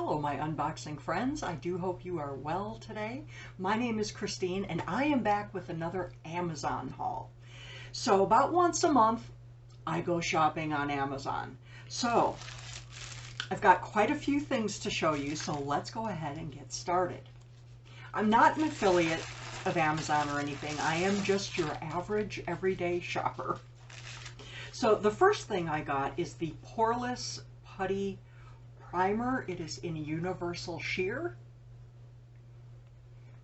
Hello, my unboxing friends. I do hope you are well today. My name is Christine, and I am back with another Amazon haul. So about once a month, I go shopping on Amazon. So I've got quite a few things to show you, so let's go ahead and get started. I'm not an affiliate of Amazon or anything. I am just your average everyday shopper. So the first thing I got is the Poreless Putty Primer. It is in Universal Sheer.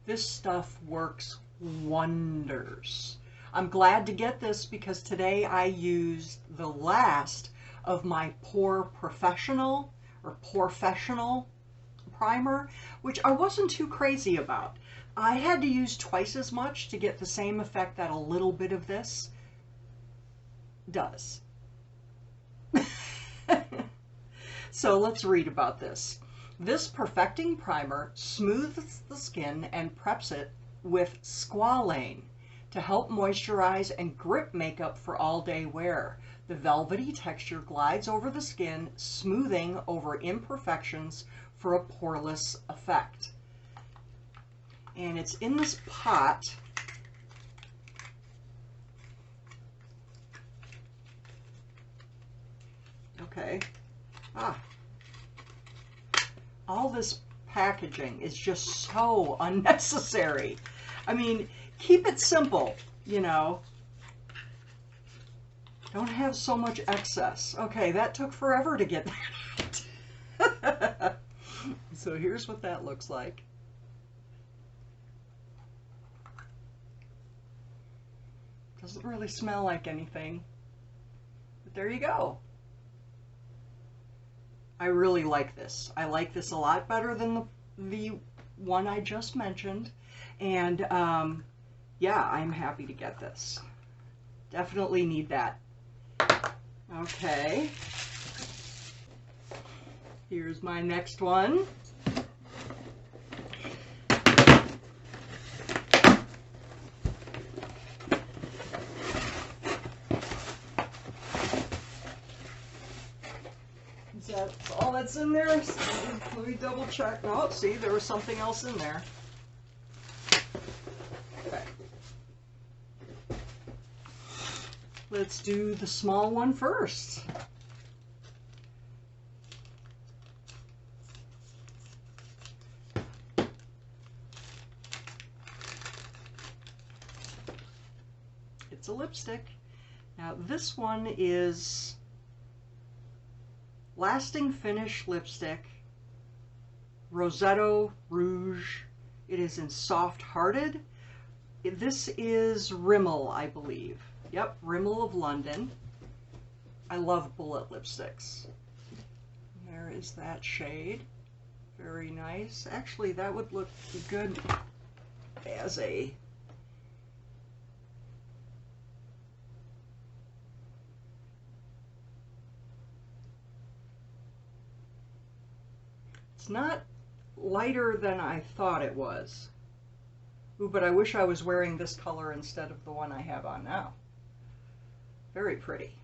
This stuff works wonders. I'm glad to get this because today I used the last of my Professional primer, which I wasn't too crazy about. I had to use twice as much to get the same effect that a little bit of this does. So let's read about this. This perfecting primer smooths the skin and preps it with squalane to help moisturize and grip makeup for all-day wear. The velvety texture glides over the skin, smoothing over imperfections for a poreless effect. And it's in this pot. Okay. All this packaging is just so unnecessary. I mean, keep it simple, you know. Don't have so much excess. Okay, that took forever to get that out. So here's what that looks like. Doesn't really smell like anything, but there you go. I really like this. I like this a lot better than the one I just mentioned. And yeah, I'm happy to get this. Definitely need that. Okay. Here's my next one. That's all that's in there. Let me double check. No, see, there was something else in there. Okay. Let's do the small one first. It's a lipstick. Now this one is Lasting Finish Lipstick, Rosetto Rouge. It is in Soft Hearted. This is Rimmel, I believe. Yep, Rimmel of London. I love bullet lipsticks. There is that shade. Very nice. Actually, that would look good as a It's not lighter than I thought it was. Ooh, but I wish I was wearing this color instead of the one I have on now. Very pretty.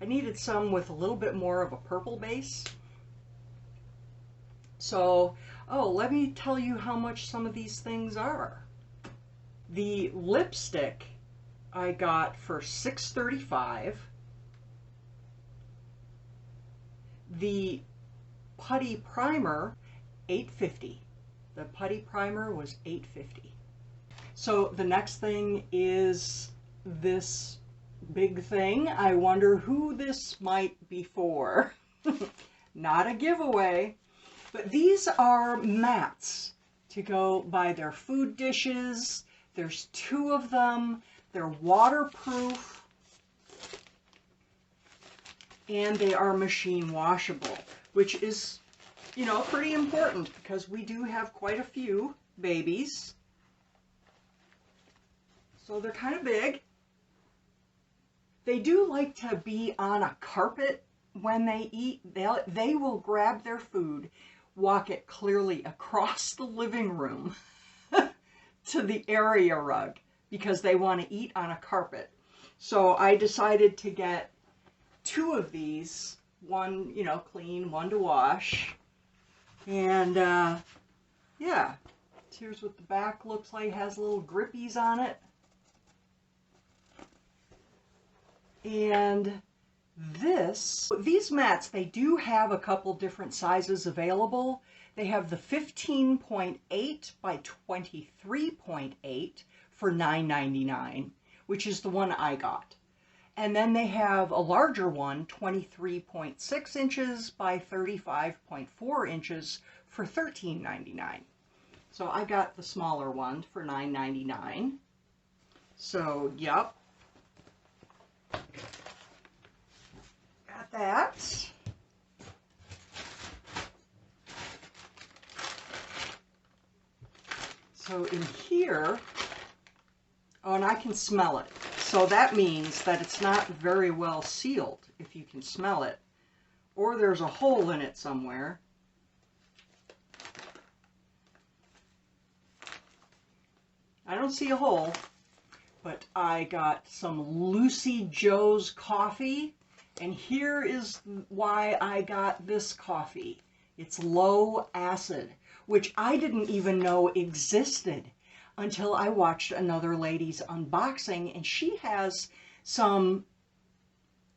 I needed some with a little bit more of a purple base. So, let me tell you how much some of these things are. The lipstick I got for $6.35. The Putty Primer, $8.50. The Putty Primer was $8.50. So the next thing is this big thing. I wonder who this might be for. Not a giveaway, but these are mats to go by their food dishes. There's 2 of them. They're waterproof and they are machine washable, which is, you know, pretty important because we do have quite a few babies. So they're kind of big. They do like to be on a carpet when they eat. They will grab their food, walk it clearly across the living room to the area rug because they want to eat on a carpet. So I decided to get 2 of these, one, you know, clean, one to wash. And yeah, here's what the back looks like. It has little grippies on it. And these mats, they do have a couple different sizes available. They have the 15.8 by 23.8 for $9.99, which is the one I got. And then they have a larger one, 23.6 inches by 35.4 inches for $13.99. So I got the smaller one for $9.99. So, yep. Got that. So in here, oh, and I can smell it. So that means that it's not very well sealed, if you can smell it. Or there's a hole in it somewhere. I don't see a hole, but I got some Lucy Joe's coffee. And here is why I got this coffee. It's low acid, which I didn't even know existed until I watched another lady's unboxing, and she has some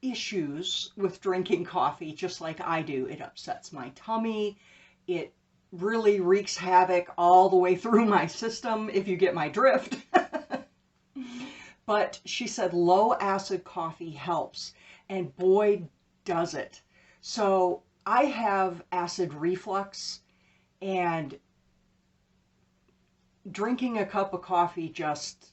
issues with drinking coffee just like I do. It upsets my tummy. It really wreaks havoc all the way through my system, if you get my drift. But she said low acid coffee helps, and boy does it. So I have acid reflux, and drinking a cup of coffee just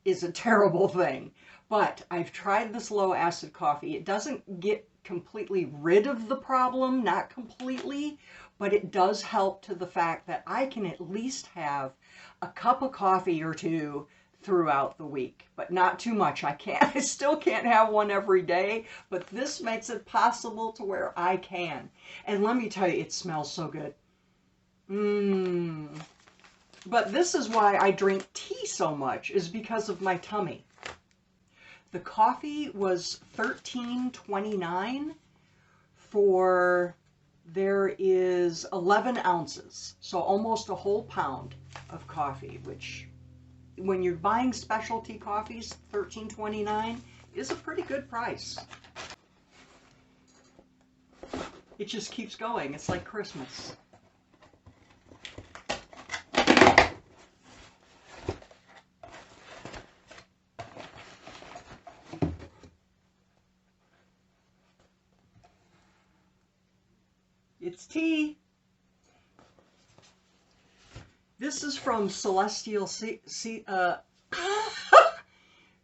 is a terrible thing. But I've tried this low acid coffee. It doesn't get completely rid of the problem, not completely, but it does help to the fact that I can at least have a cup of coffee or two throughout the week, but not too much. I still can't have one every day, but this makes it possible to where I can. And let me tell you, it smells so good. But this is why I drink tea so much, is because of my tummy. The coffee was $13.29 for, there is 11 ounces, so almost a whole pound of coffee, which when you're buying specialty coffees, $13.29 is a pretty good price. It just keeps going. It's like Christmas. It's tea. This is from Celestial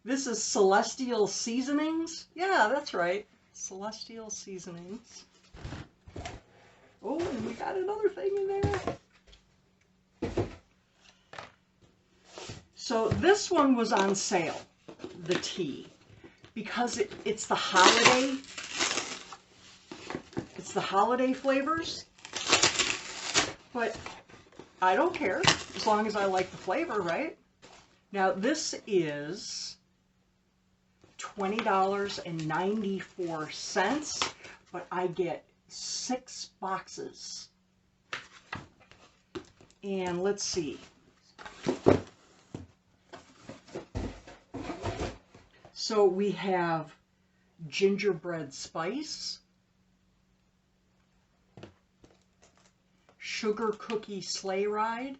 This is Celestial Seasonings. Yeah, that's right. Celestial Seasonings. Oh, and we got another thing in there. So this one was on sale, the tea, because it's the holiday. It's the holiday flavors. But I don't care, as long as I like the flavor, right? Now, this is $20.94, but I get 6 boxes. And let's see. So we have gingerbread spice, sugar cookie sleigh ride,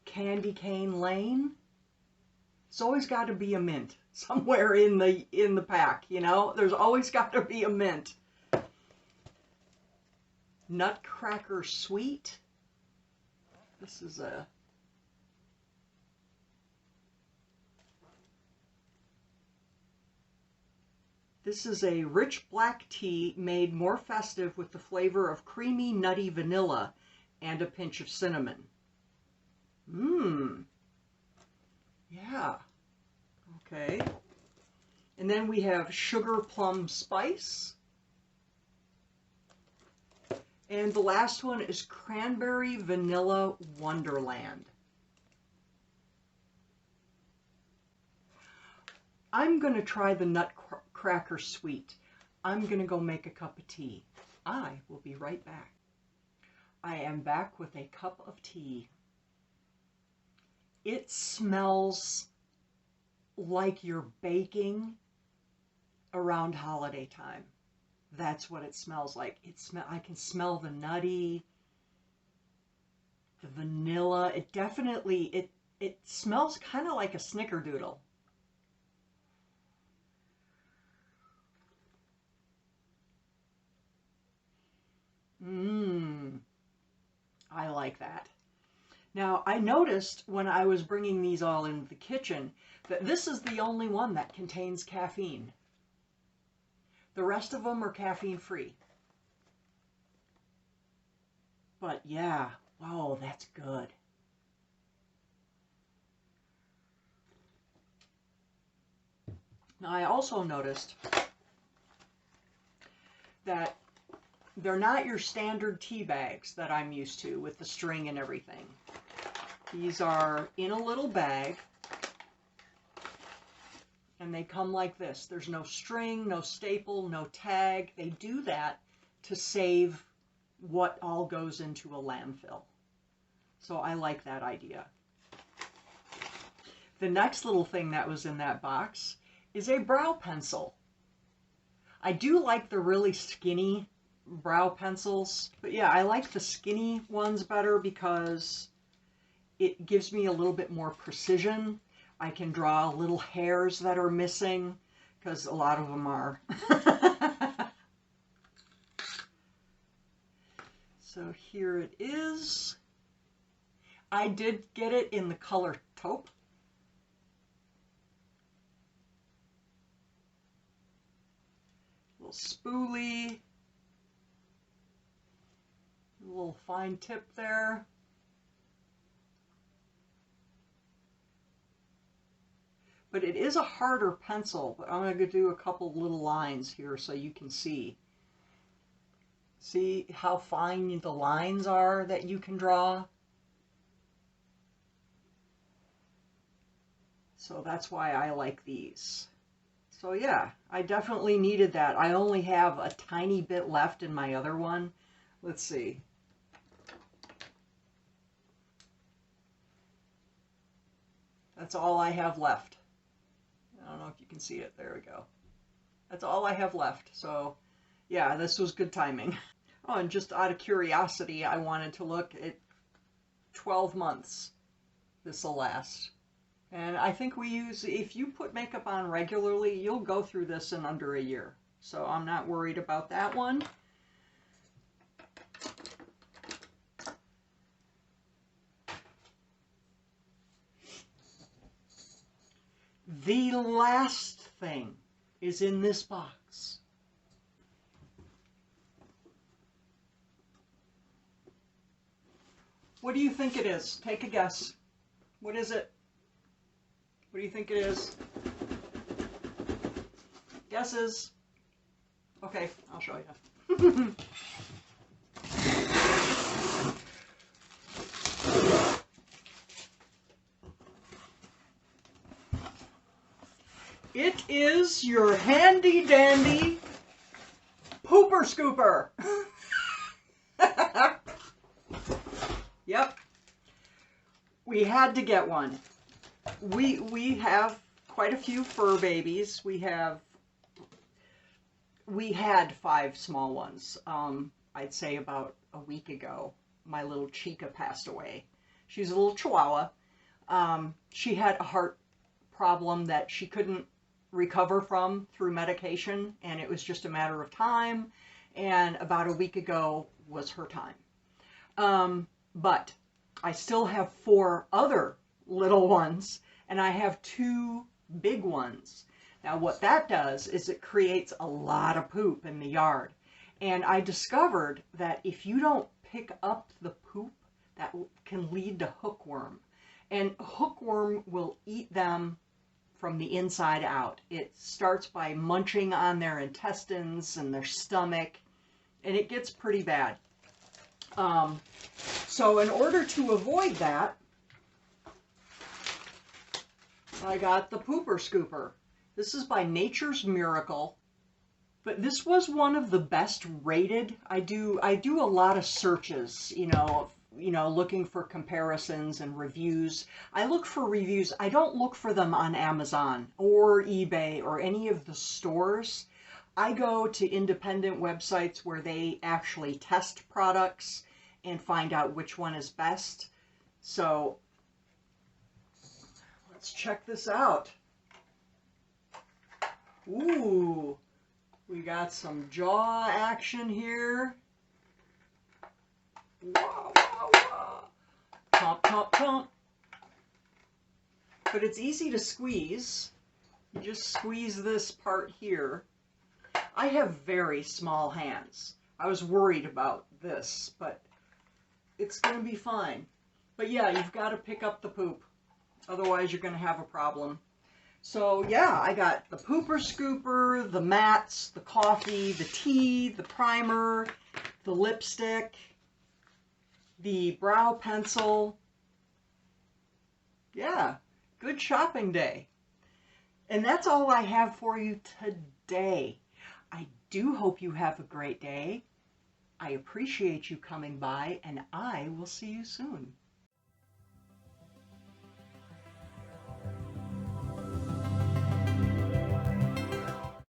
candy cane lane. It's always got to be a mint somewhere in the pack, you know. There's always got to be a mint. Nutcracker sweet. This is a rich black tea made more festive with the flavor of creamy, nutty vanilla and a pinch of cinnamon. Yeah. Okay. And then we have sugar plum spice. And the last one is cranberry vanilla wonderland. I'm going to try the nutcracker sweet. I'm going to go make a cup of tea. I will be right back. I am back with a cup of tea. It smells like you're baking around holiday time. That's what it smells like. I can smell the nutty, the vanilla. It definitely, it smells kind of like a snickerdoodle. I like that. Now, I noticed when I was bringing these all into the kitchen that this is the only one that contains caffeine. The rest of them are caffeine free. But yeah, wow, that's good. Now, I also noticed that they're not your standard tea bags that I'm used to with the string and everything. These are in a little bag, and they come like this. There's no string, no staple, no tag. They do that to save what all goes into a landfill. So I like that idea. The next little thing that was in that box is a brow pencil. I do like the really skinny brow pencils, but yeah, I like the skinny ones better because it gives me a little bit more precision. I can draw little hairs that are missing, because a lot of them are. So here it is. I did get it in the color taupe. Little spoolie. A little fine tip there. But it is a harder pencil, but I'm going to do a couple little lines here so you can see. See how fine the lines are that you can draw? So that's why I like these. So yeah, I definitely needed that. I only have a tiny bit left in my other one. Let's see. That's all I have left. I don't know if you can see it. There we go. That's all I have left. So yeah, this was good timing. Oh, and just out of curiosity, I wanted to look at 12 months this will last. And I think if you put makeup on regularly, you'll go through this in under a year. So I'm not worried about that one. The last thing is in this box. What do you think it is? Take a guess. What is it? What do you think it is? Guesses? Okay, I'll show you. It is your handy dandy pooper scooper. Yep. We had to get one. We have quite a few fur babies. We had 5 small ones. I'd say about a week ago, my little Chica passed away. She's a little Chihuahua. She had a heart problem that she couldn't recover from through medication, and it was just a matter of time, and about a week ago was her time. But I still have 4 other little ones, and I have 2 big ones. Now what that does is it creates a lot of poop in the yard, and I discovered that if you don't pick up the poop, that can lead to hookworm, and hookworm will eat them from the inside out. It starts by munching on their intestines and their stomach, and it gets pretty bad. So in order to avoid that, I got the Pooper Scooper. This is by Nature's Miracle. But this was one of the best rated. I do a lot of searches, looking for comparisons and reviews. I look for reviews. I don't look for them on Amazon or eBay or any of the stores. I go to independent websites where they actually test products and find out which one is best. So let's check this out. Ooh, we got some jaw action here. Wow, wow, wow. Chomp, chomp, chomp. But it's easy to squeeze. You just squeeze this part here. I have very small hands. I was worried about this, but it's going to be fine. But yeah, you've got to pick up the poop. Otherwise, you're going to have a problem. So yeah, I got the pooper scooper, the mats, the coffee, the tea, the primer, the lipstick, the brow pencil. Yeah, good shopping day. And that's all I have for you today. I do hope you have a great day. I appreciate you coming by, and I will see you soon.